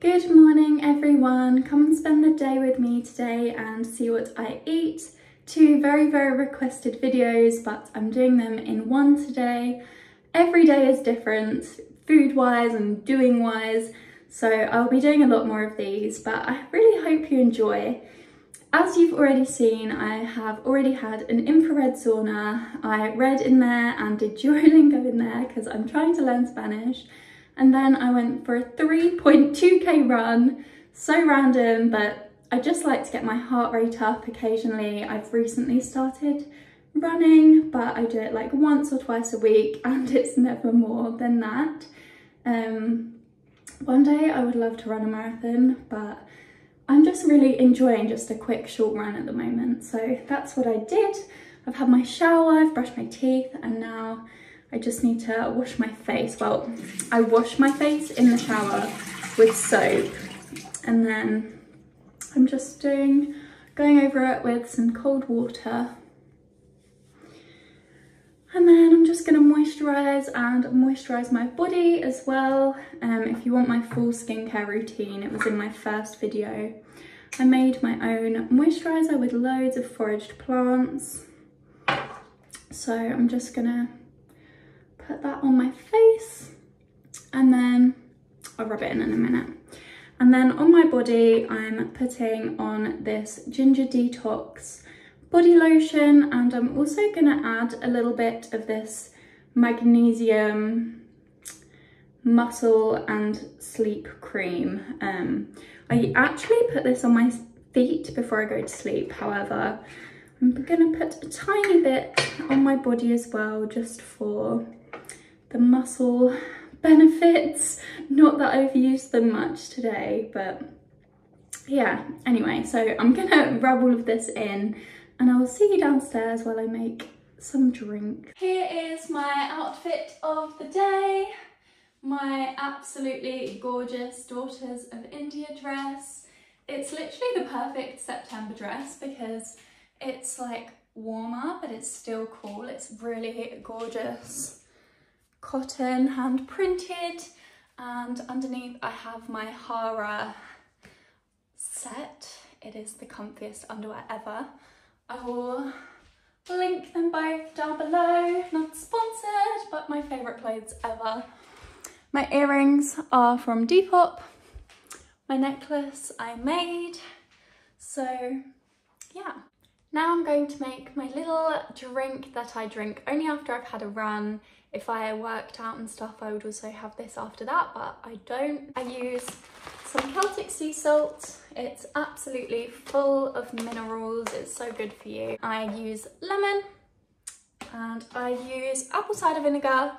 Good morning everyone, come and spend the day with me today and see what I eat. Two very requested videos, but I'm doing them in one today. Every day is different, food wise and doing wise, so I'll be doing a lot more of these, but I really hope you enjoy. As you've already seen, I have already had an infrared sauna. I read in there and did Duolingo in there because I'm trying to learn Spanish. And then I went for a 3.2k run, so random, but I just like to get my heart rate up occasionally. I've recently started running, but I do it like once or twice a week and it's never more than that. One day I would love to run a marathon, but I'm just really enjoying just a quick short run at the moment. So that's what I did. I've had my shower, I've brushed my teeth, and now I just need to wash my face. Well, I wash my face in the shower with soap, and then I'm just going over it with some cold water. And then I'm just gonna moisturize my body as well. If you want my full skincare routine, it was in my first video. I made my own moisturizer with loads of foraged plants. So I'm just gonna put that on my face and then I'll rub it in a minute. And then on my body, I'm putting on this Ginger Detox body lotion, and I'm also gonna add a little bit of this magnesium muscle and sleep cream. I actually put this on my feet before I go to sleep. However, I'm gonna put a tiny bit on my body as well, just for the muscle benefits. Not that I've used them much today, but yeah. Anyway, so I'm gonna rub all of this in and I will see you downstairs while I make some drink. Here is my outfit of the day. My absolutely gorgeous Daughters of India dress. It's literally the perfect September dress because it's like warmer, but it's still cool. It's really gorgeous cotton, hand printed, and underneath I have my Hara set. It is the comfiest underwear ever. I will link them both down below. Not sponsored, but my favourite clothes ever. My earrings are from Depop. My necklace I made. So yeah. Now I'm going to make my little drink that I drink only after I've had a run. If I worked out and stuff, I would also have this after that, but I don't. I use some Celtic sea salt. It's absolutely full of minerals. It's so good for you. I use lemon and I use apple cider vinegar.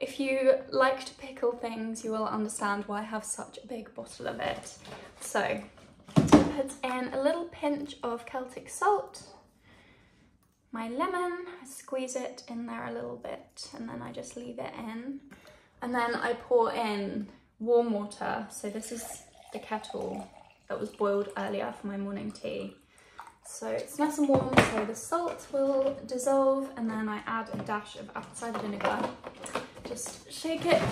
If you like to pickle things, you will understand why I have such a big bottle of it. So put in a little pinch of Celtic salt, my lemon, I squeeze it in there a little bit, and then I just leave it in. And then I pour in warm water. So this is the kettle that was boiled earlier for my morning tea. So it's nice and warm, so the salt will dissolve, and then I add a dash of apple cider vinegar. Just shake it.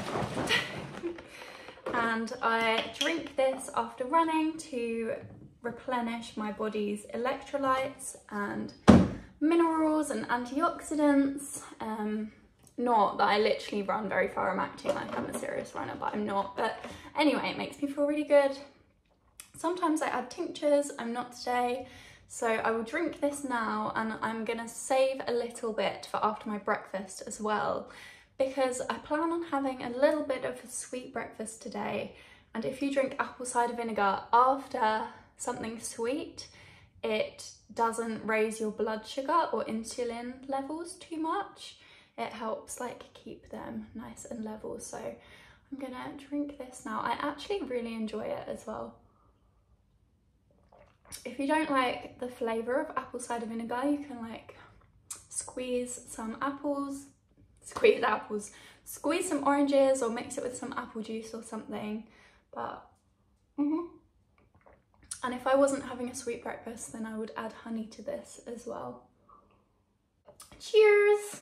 And I drink this after running to replenish my body's electrolytes and minerals and antioxidants. Not that I literally run very far. I'm acting like I'm a serious runner, but I'm not. But anyway, it makes me feel really good. Sometimes I add tinctures. I'm not today. So I will drink this now, and I'm gonna save a little bit for after my breakfast as well, because I plan on having a little bit of a sweet breakfast today. And if you drink apple cider vinegar after something sweet, it doesn't raise your blood sugar or insulin levels too much. It helps like keep them nice and level. So I'm gonna drink this now. I actually really enjoy it as well. If you don't like the flavour of apple cider vinegar, you can like squeeze some oranges or mix it with some apple juice or something. But and if I wasn't having a sweet breakfast, then I would add honey to this as well. Cheers!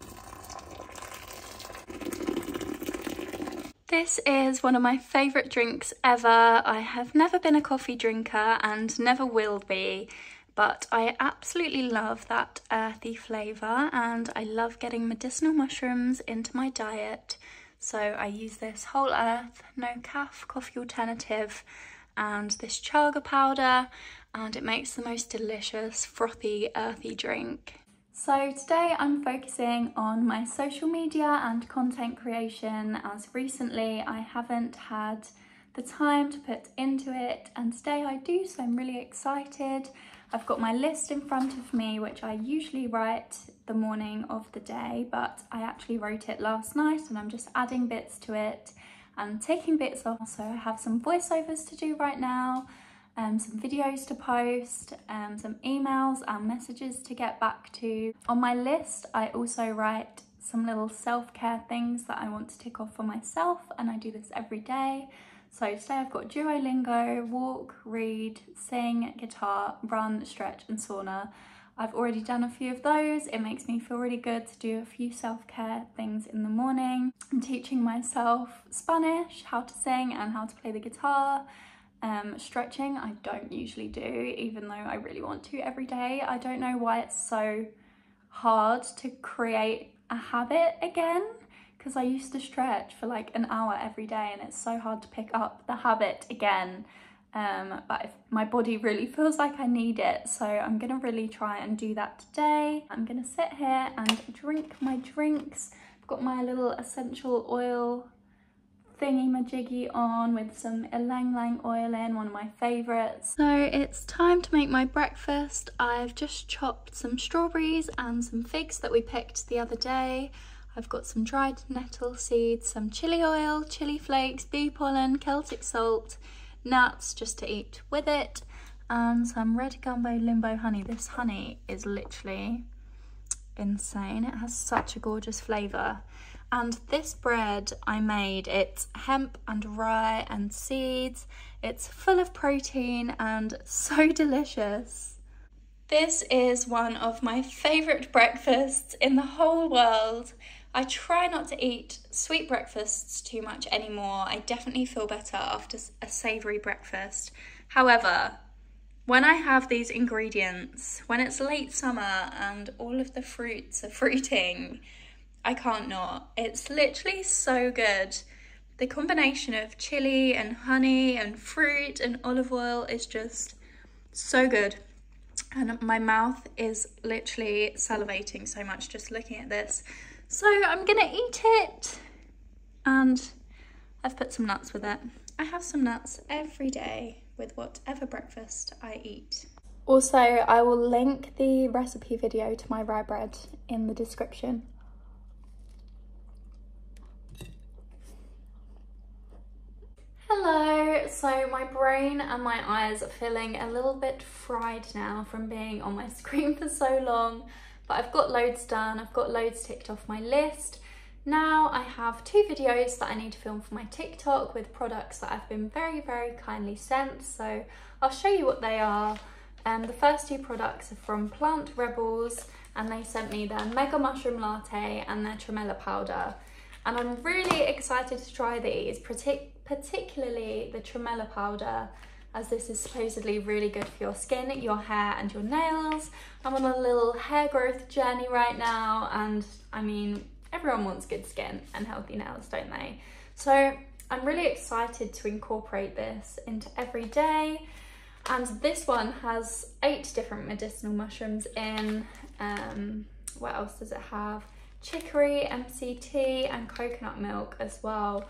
This is one of my favourite drinks ever. I have never been a coffee drinker and never will be, but I absolutely love that earthy flavour and I love getting medicinal mushrooms into my diet. So I use this whole earth, no caff coffee alternative and this chaga powder, and it makes the most delicious, frothy, earthy drink. So today I'm focusing on my social media and content creation, as recently I haven't had the time to put into it, and today I do, so I'm really excited. I've got my list in front of me, which I usually write the morning of the day, but I actually wrote it last night and I'm just adding bits to it and taking bits off. So I have some voiceovers to do right now, some videos to post, some emails and messages to get back to. On my list, I also write some little self-care things that I want to tick off for myself, and I do this every day. So today I've got Duolingo, walk, read, sing, guitar, run, stretch and sauna. I've already done a few of those. It makes me feel really good to do a few self-care things in the morning. I'm teaching myself Spanish, how to sing and how to play the guitar. Stretching I don't usually do, even though I really want to every day. I don't know why it's so hard to create a habit again, because I used to stretch for like an hour every day and it's so hard to pick up the habit again. But if my body really feels like I need it, so I'm gonna really try and do that today. I'm gonna sit here and drink my drinks. I've got my little essential oil thingy-majiggy on with some ylang ylang oil in, one of my favourites. So it's time to make my breakfast. I've just chopped some strawberries and some figs that we picked the other day. I've got some dried nettle seeds, some chili oil, chili flakes, bee pollen, Celtic salt, nuts just to eat with it, and some red gumbo limbo honey. This honey is literally insane. It has such a gorgeous flavour. And this bread I made, it's hemp and rye and seeds. It's full of protein and so delicious. This is one of my favourite breakfasts in the whole world. I try not to eat sweet breakfasts too much anymore. I definitely feel better after a savoury breakfast. However, when I have these ingredients, when it's late summer and all of the fruits are fruiting, I can't not. It's literally so good. The combination of chili and honey and fruit and olive oil is just so good. And my mouth is literally salivating so much just looking at this. So I'm gonna eat it. And I've put some nuts with it. I have some nuts every day with whatever breakfast I eat. Also, I will link the recipe video to my rye bread in the description. Hello, so my brain and my eyes are feeling a little bit fried now from being on my screen for so long, but I've got loads done, I've got loads ticked off my list. Now I have 2 videos that I need to film for my TikTok with products that I've been very, very kindly sent, so I'll show you what they are. The first 2 products are from Plant Rebels, and they sent me their Mega Mushroom Latte and their Tremella Powder. And I'm really excited to try these, particularly the Tremella Powder, as this is supposedly really good for your skin, your hair and your nails. I'm on a little hair growth journey right now, and I mean, everyone wants good skin and healthy nails, don't they? So I'm really excited to incorporate this into every day. And this one has 8 different medicinal mushrooms in. What else does it have? Chicory, MCT and coconut milk as well.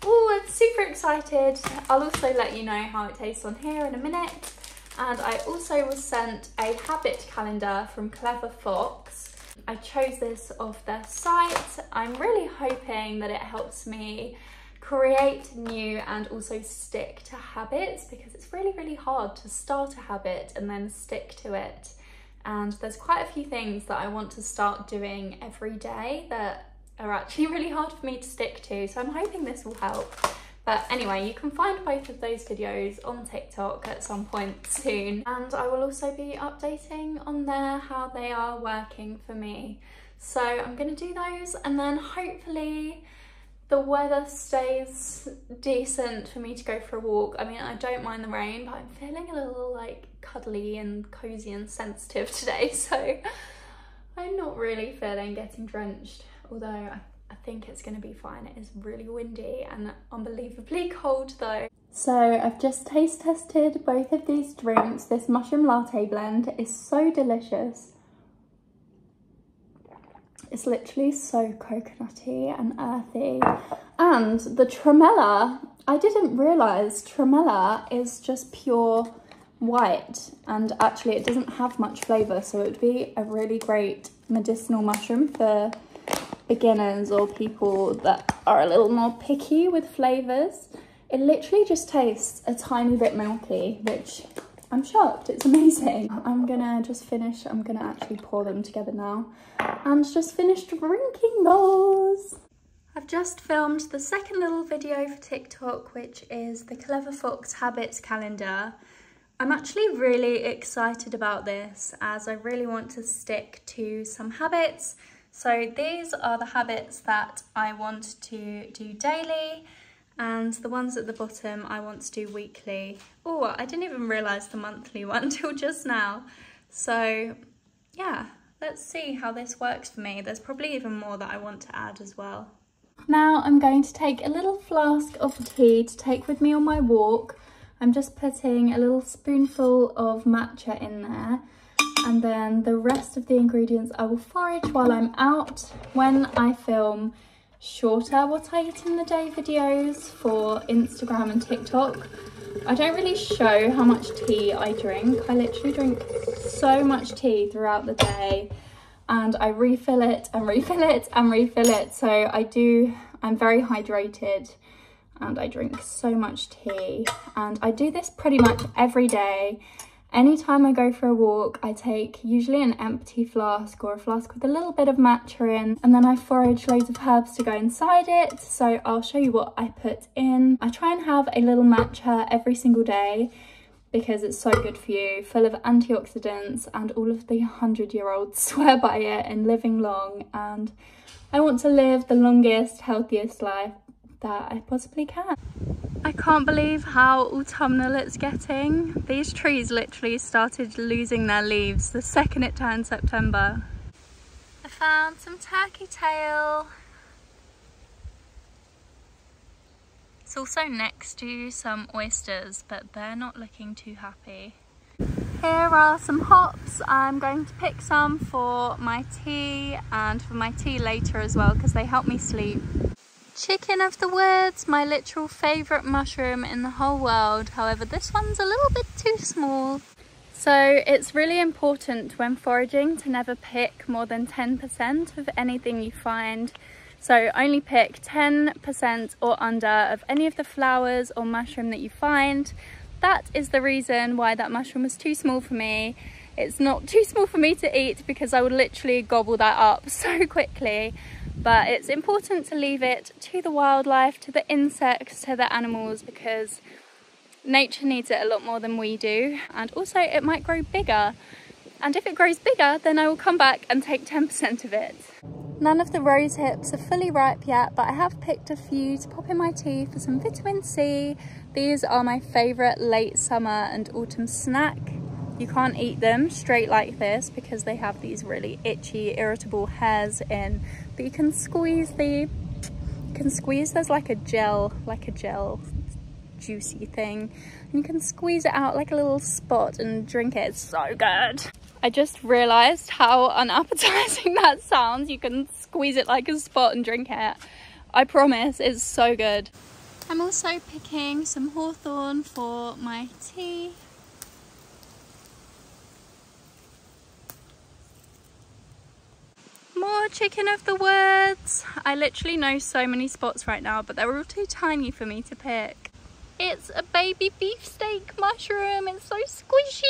Oh, I'm super excited. I'll also let you know how it tastes on here in a minute. And I also was sent a habit calendar from Clever Fox. I chose this off their site. I'm really hoping that it helps me create new and also stick to habits, because it's really, really hard to start a habit and then stick to it. And there's quite a few things that I want to start doing every day that are actually really hard for me to stick to. So I'm hoping this will help. But anyway, you can find both of those videos on TikTok at some point soon. And I will also be updating on there how they are working for me. So I'm going to do those, and then hopefully the weather stays decent for me to go for a walk. I mean, I don't mind the rain, but I'm feeling a little like cuddly and cozy and sensitive today, so I'm not really feeling getting drenched, although I think it's going to be fine. It is really windy and unbelievably cold though. So I've just taste tested both of these drinks. This mushroom latte blend is so delicious. It's literally so coconutty and earthy. And the tremella, I didn't realise tremella is just pure white, and actually it doesn't have much flavour, so it would be a really great medicinal mushroom for beginners or people that are a little more picky with flavours. It literally just tastes a tiny bit milky, which I'm shocked, it's amazing. I'm gonna actually pour them together now and just finish drinking those. I've just filmed the second little video for TikTok, which is the Clever Fox Habits Calendar. I'm actually really excited about this as I really want to stick to some habits. So these are the habits that I want to do daily, and the ones at the bottom I want to do weekly. Oh, I didn't even realise the monthly one till just now. So yeah, let's see how this works for me. There's probably even more that I want to add as well. Now I'm going to take a little flask of tea to take with me on my walk. I'm just putting a little spoonful of matcha in there, and then the rest of the ingredients I will forage while I'm out. When I film shorter what I eat in the day videos for Instagram and TikTok, I don't really show how much tea I drink. I literally drink so much tea throughout the day, and I refill it and refill it and refill it. So I'm very hydrated and I drink so much tea, and I do this pretty much every day. Anytime I go for a walk, I take usually an empty flask or a flask with a little bit of matcha in, and then I forage loads of herbs to go inside it. So I'll show you what I put in. I try and have a little matcha every single day because it's so good for you, full of antioxidants, and all of the 100-year-olds swear by it and living long, and I want to live the longest, healthiest life that I possibly can. I can't believe how autumnal it's getting. These trees literally started losing their leaves the second it turned September. I found some turkey tail. It's also next to some oysters, but they're not looking too happy. Here are some hops. I'm going to pick some for my tea and for my tea later as well, because they help me sleep. Chicken of the woods, my literal favourite mushroom in the whole world. However, this one's a little bit too small. So it's really important when foraging to never pick more than 10% of anything you find. So only pick 10% or under of any of the flowers or mushroom that you find. That is the reason why that mushroom was too small for me. It's not too small for me to eat because I would literally gobble that up so quickly. But it's important to leave it to the wildlife, to the insects, to the animals, because nature needs it a lot more than we do. And also it might grow bigger. And if it grows bigger, then I will come back and take 10% of it. None of the rose hips are fully ripe yet, but I have picked a few to pop in my tea for some vitamin C. These are my favourite late summer and autumn snack. You can't eat them straight like this because they have these really itchy, irritable hairs in. But you can squeeze there's like a gel juicy thing. And you can squeeze it out like a little spot and drink it. It's so good. I just realised how unappetizing that sounds. You can squeeze it like a spot and drink it. I promise, it's so good. I'm also picking some hawthorn for my tea. More chicken of the woods. I literally know so many spots right now, but they're all too tiny for me to pick. It's a baby beefsteak mushroom. It's so squishy.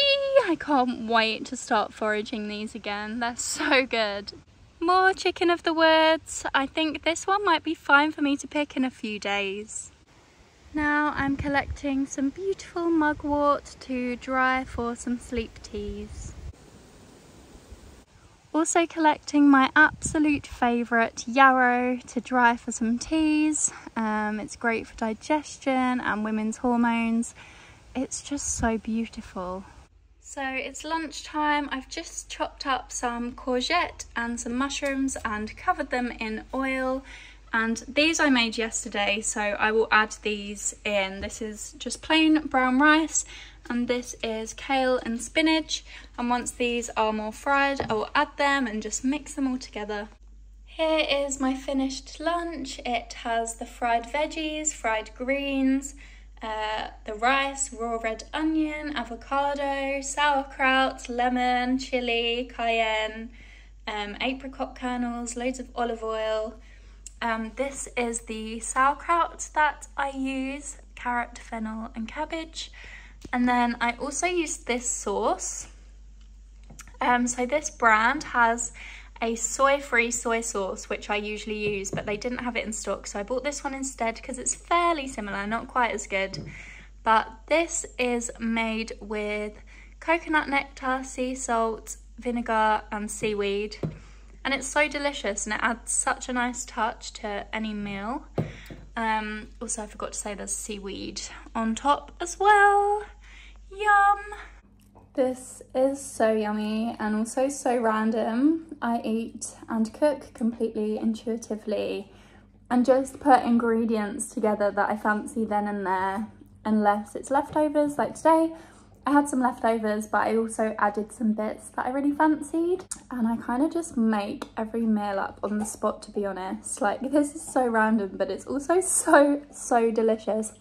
I can't wait to start foraging these again. They're so good. More chicken of the woods. I think this one might be fine for me to pick in a few days. Now I'm collecting some beautiful mugwort to dry for some sleep teas. Also collecting my absolute favourite yarrow to dry for some teas. It's great for digestion and women's hormones. It's just so beautiful. So it's lunchtime. I've just chopped up some courgette and some mushrooms and covered them in oil. And these I made yesterday, so I will add these in. This is just plain brown rice, and this is kale and spinach. And once these are more fried, I will add them and just mix them all together. Here is my finished lunch. It has the fried veggies, fried greens, the rice, raw red onion, avocado, sauerkraut, lemon, chilli, cayenne, apricot kernels, loads of olive oil. This is the sauerkraut that I use, carrot, fennel and cabbage. And then I also used this sauce. So this brand has a soy-free soy sauce, which I usually use, but they didn't have it in stock, so I bought this one instead because it's fairly similar, not quite as good. But this is made with coconut nectar, sea salt, vinegar and seaweed. And it's so delicious and it adds such a nice touch to any meal. Also, I forgot to say there's seaweed on top as well. Yum! This is so yummy and also so random. I eat and cook completely intuitively and just put ingredients together that I fancy then and there, unless it's leftovers. Like today, I had some leftovers, but I also added some bits that I really fancied. And I kind of just make every meal up on the spot, to be honest. Like, this is so random, but it's also so delicious.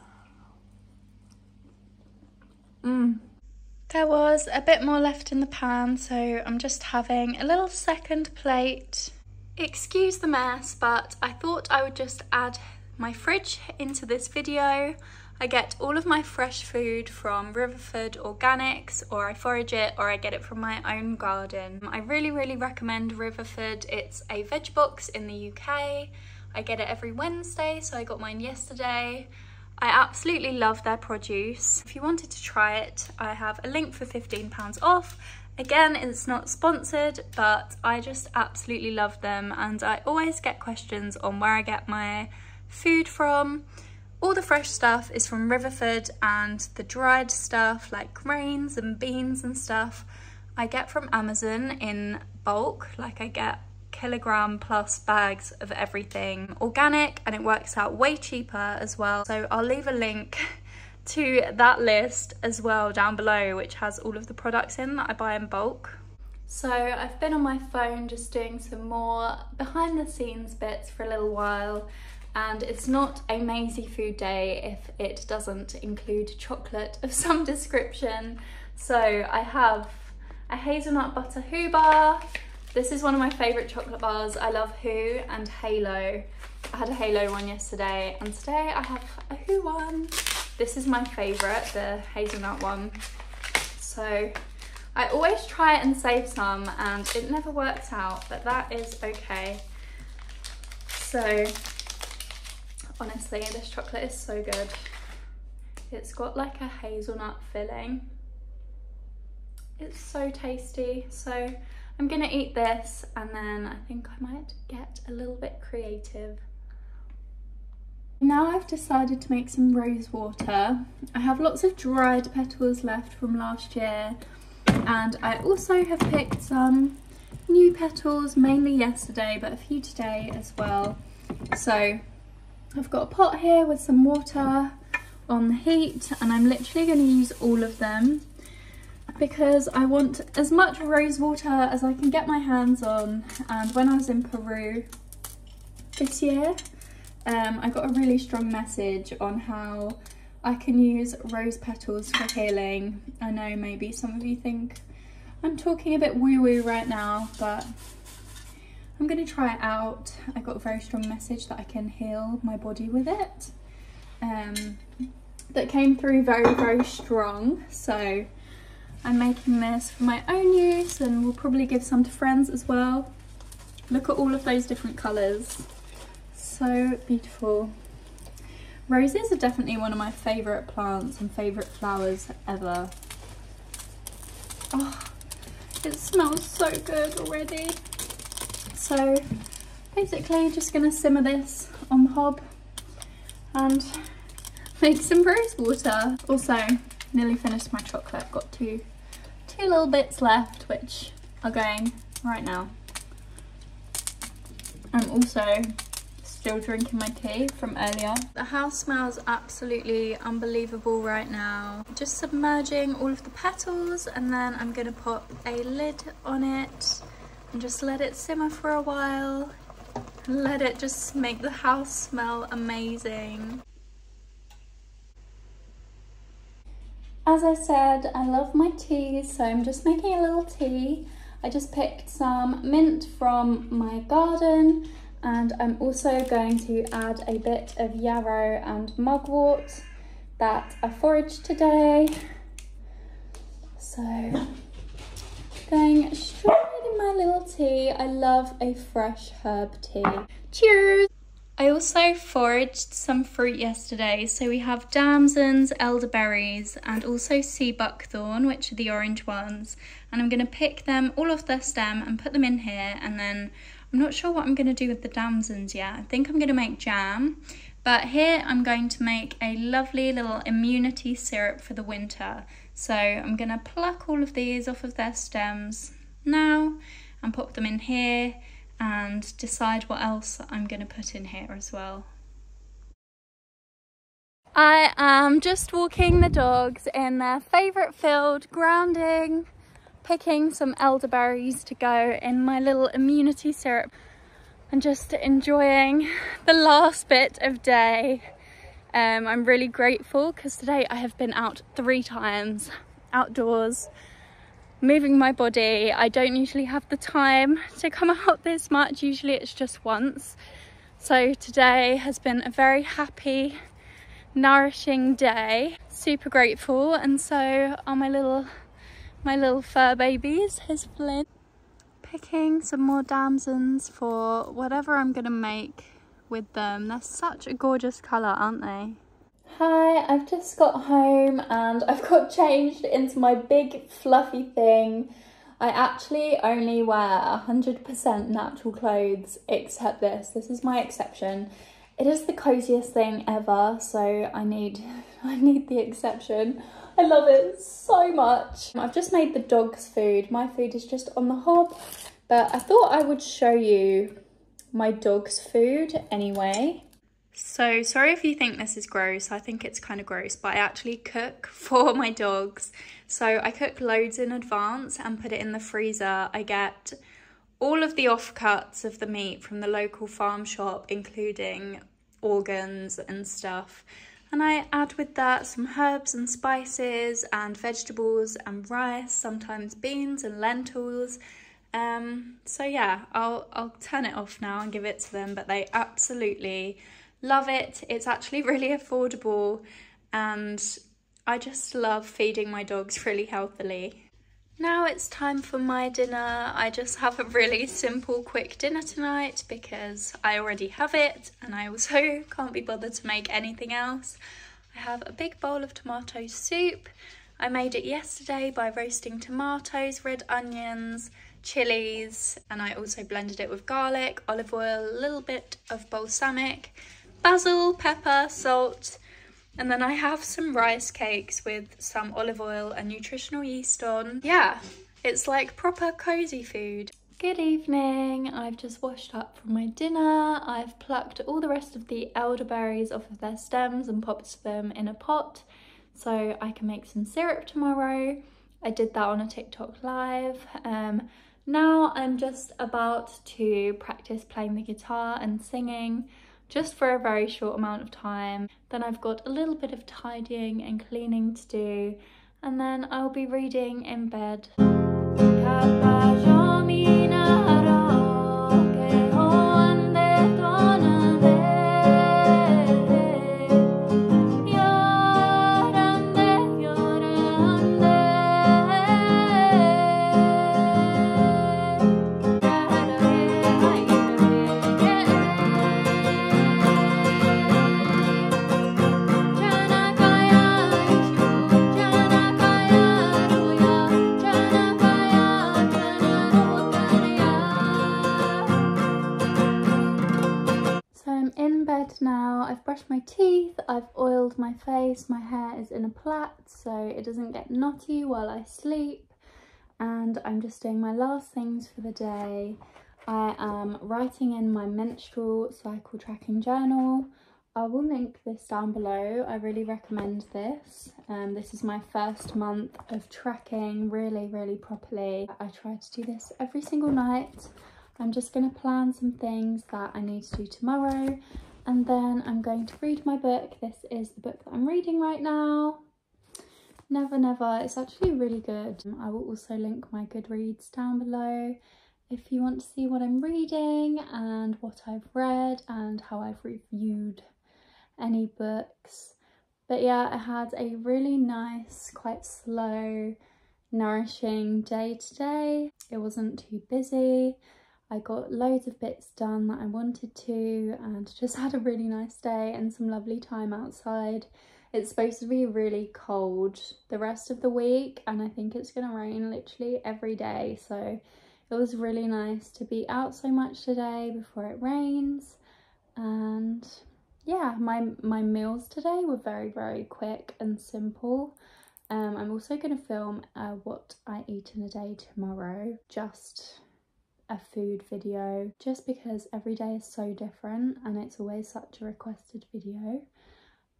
There was a bit more left in the pan, so I'm just having a little second plate. Excuse the mess, but I thought I would just add my fridge into this video. I get all of my fresh food from Riverford Organics, or I forage it, or I get it from my own garden. I really recommend Riverford. It's a veg box in the UK. I get it every Wednesday, so I got mine yesterday. I absolutely love their produce. If you wanted to try it, I have a link for £15 off. Again, it's not sponsored, but I just absolutely love them, and I always get questions on where I get my food from. All the fresh stuff is from Riverford, and the dried stuff like grains and beans and stuff I get from Amazon in bulk. Like, I get kilogram plus bags of everything organic, and it works out way cheaper as well. So I'll leave a link to that list as well down below, which has all of the products in that I buy in bulk. So I've been on my phone just doing some more behind the scenes bits for a little while, and it's not a Maisie food day if it doesn't include chocolate of some description. So I have a hazelnut butter Who bar. This is one of my favourite chocolate bars. I love Who and Halo. I had a Halo one yesterday, and today I have a Who one. This is my favourite, the hazelnut one. So I always try and save some, and it never works out, but that is okay. So honestly, this chocolate is so good. It's got like a hazelnut filling. It's so tasty. So I'm gonna eat this, and then I think I might get a little bit creative. Now I've decided to make some rose water. I have lots of dried petals left from last year, and I also have picked some new petals, mainly yesterday, but a few today as well. So I've got a pot here with some water on the heat, and I'm literally going to use all of them because I want as much rose water as I can get my hands on. And when I was in Peru this year, I got a really strong message on how I can use rose petals for healing. I know maybe some of you think I'm talking a bit woo-woo right now, but I'm going to try it out. I got a very strong message that I can heal my body with it. That came through very strong. So I'm making this for my own use, and we'll probably give some to friends as well. Look at all of those different colours. So beautiful. Roses are definitely one of my favourite plants and favourite flowers ever. Oh, It smells so good already. So basically just gonna simmer this on the hob and make some rose water. Also, nearly finished my chocolate. Got two little bits left, which are going right now. I'm also still drinking my tea from earlier. The house smells absolutely unbelievable right now. Just submerging all of the petals, and then I'm gonna pop a lid on it and just let it simmer for a while. Let it just make the house smell amazing. As I said, I love my teas, so I'm just making a little tea. I just picked some mint from my garden, and I'm also going to add a bit of yarrow and mugwort that I foraged today. So, going straight in my little tea. I love a fresh herb tea. Cheers! I also foraged some fruit yesterday, so we have damsons, elderberries, and also sea buckthorn, which are the orange ones, and I'm going to pick them all off their stem and put them in here, and then I'm not sure what I'm going to do with the damsons yet. I think I'm going to make jam, but here I'm going to make a lovely little immunity syrup for the winter. So I'm going to pluck all of these off of their stems now and pop them in here, and decide what else I'm going to put in here as well. I am just walking the dogs in their favourite field, grounding, picking some elderberries to go in my little immunity syrup, and just enjoying the last bit of day. I'm really grateful because today I have been out 3 times outdoors, moving my body. I don't usually have the time to come out this much, usually it's just once. So today has been a very happy, nourishing day. Super grateful, and so are my little fur babies. Here's Flynn. Picking some more damsons for whatever I'm gonna make with them. They're such a gorgeous colour, aren't they? Hi, I've just got home and I've got changed into my big fluffy thing. I actually only wear 100% natural clothes except this. This is my exception. It is the coziest thing ever, so I need the exception. I love it so much. I've just made the dog's food. My food is just on the hob, but I thought I would show you my dog's food anyway. So sorry if you think this is gross. I think it's kind of gross, but I actually cook for my dogs. So I cook loads in advance and put it in the freezer. I get all of the offcuts of the meat from the local farm shop, including organs and stuff. And I add with that some herbs and spices and vegetables and rice, sometimes beans and lentils. So yeah, I'll turn it off now and give it to them, but they absolutely love it. It's actually really affordable, and I just love feeding my dogs really healthily. Now it's time for my dinner. I just have a really simple, quick dinner tonight because I already have it and I also can't be bothered to make anything else. I have a big bowl of tomato soup. I made it yesterday by roasting tomatoes, red onions, chilies, and I also blended it with garlic, olive oil, a little bit of balsamic, basil, pepper, salt, and then I have some rice cakes with some olive oil and nutritional yeast on. Yeah, it's like proper cozy food. Good evening. I've just washed up from my dinner. I've plucked all the rest of the elderberries off of their stems and popped them in a pot so I can make some syrup tomorrow. I did that on a TikTok live. Now I'm just about to practice playing the guitar and singing, just for a very short amount of time. Then I've got a little bit of tidying and cleaning to do, and then I'll be reading in bed. brushed my teeth, I've oiled my face, my hair is in a plait so it doesn't get knotty while I sleep, and I'm just doing my last things for the day. I am writing in my menstrual cycle tracking journal. I will link this down below. I really recommend this. This is my first month of tracking really properly. I try to do this every single night. I'm just going to plan some things that I need to do tomorrow, and then I'm going to read my book. This is the book that I'm reading right now. Never Never. It's actually really good. I will also link my Goodreads down below if you want to see what I'm reading and what I've read and how I've reviewed any books. But yeah, I had a really nice, quite slow, nourishing day today. It wasn't too busy. I got loads of bits done that I wanted to and just had a really nice day and some lovely time outside. It's supposed to be really cold the rest of the week, and I think it's going to rain literally every day, so it was really nice to be out so much today before it rains. And yeah, my meals today were very quick and simple. I'm also going to film what I eat in a day tomorrow, just a food video, just because every day is so different and it's always such a requested video.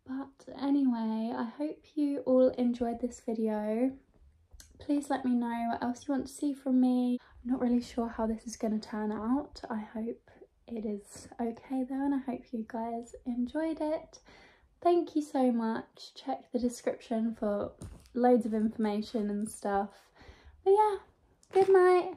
But anyway, I hope you all enjoyed this video. Please let me know what else you want to see from me. I'm not really sure how this is going to turn out. I hope it is okay though, and I hope you guys enjoyed it. Thank you so much. Check the description for loads of information and stuff. But yeah, good night.